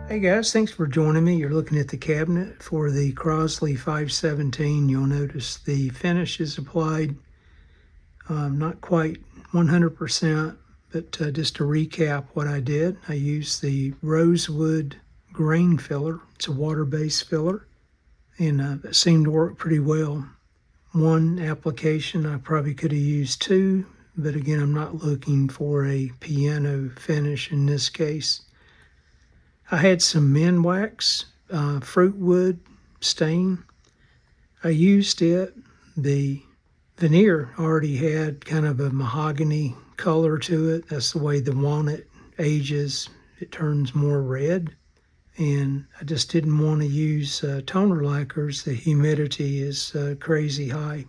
Hey guys, thanks for joining me. You're looking at the cabinet for the Crosley 517. You'll notice the finish is applied, not quite 100%, but just to recap what I did, I used the rosewood grain filler. It's a water-based filler, and it seemed to work pretty well. One application, I probably could have used two, but again, I'm not looking for a piano finish in this case. I had some men wax, fruit wood stain. I used it. The veneer already had kind of a mahogany color to it. That's the way the walnut ages. It turns more red. And I just didn't want to use toner lacquers. The humidity is crazy high.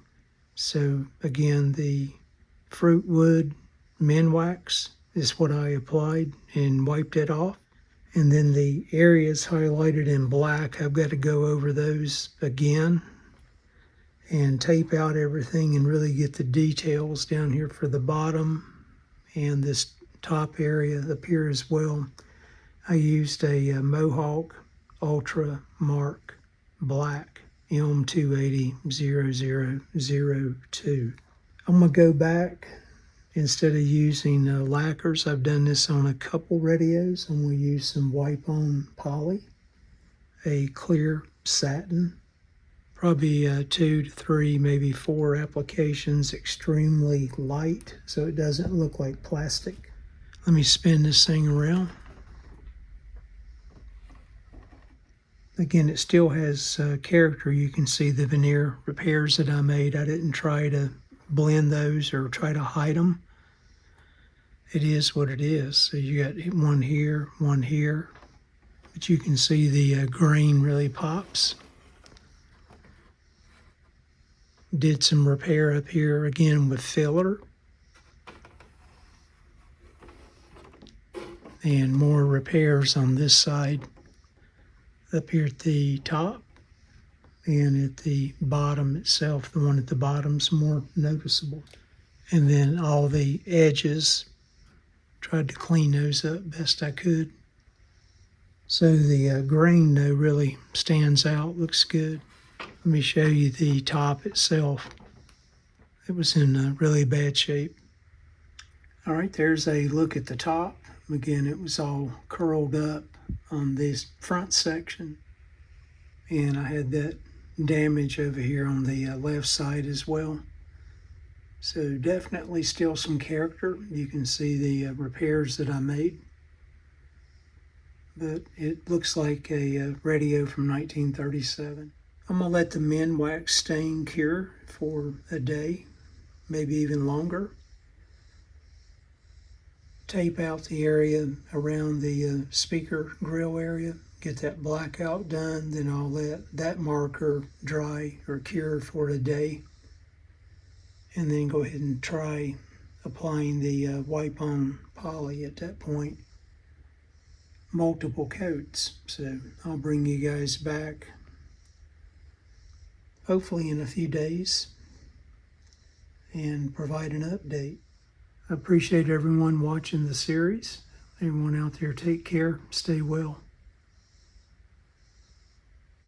So again, the fruit wood men wax is what I applied and wiped it off. And then the areas highlighted in black, I've got to go over those again and tape out everything and really get the details down here for the bottom and this top area up here as well. I used a Mohawk Ultra Mark Black M280-0002. I'm going to go back. Instead of using lacquers, I've done this on a couple radios. I'm going to use some wipe-on poly, a clear satin, probably 2 to 3, maybe 4 applications, extremely light, so it doesn't look like plastic. Let me spin this thing around. Again, it still has character. You can see the veneer repairs that I made. I didn't try to blend those or try to hide them. It is what it is. So you got one here, but you can see the grain really pops. Did some repair up here again with filler. And more repairs on this side up here at the top. And at the bottom itself, the one at the bottom's more noticeable. And then all the edges, tried to clean those up best I could. So the grain though really stands out, looks good. Let me show you the top itself. It was in really bad shape. All right, there's a look at the top. Again, it was all curled up on this front section. And I had that damage over here on the left side as well. So definitely still some character. You can see the repairs that I made. But it looks like a radio from 1937. I'm going to let the men wax stain cure for a day, maybe even longer. Tape out the area around the speaker grill area. Get that blackout done, then I'll let that marker dry or cure for a day. And then go ahead and try applying the wipe-on poly at that point. Multiple coats. So I'll bring you guys back hopefully in a few days and provide an update. I appreciate everyone watching the series. Everyone out there, take care, stay well.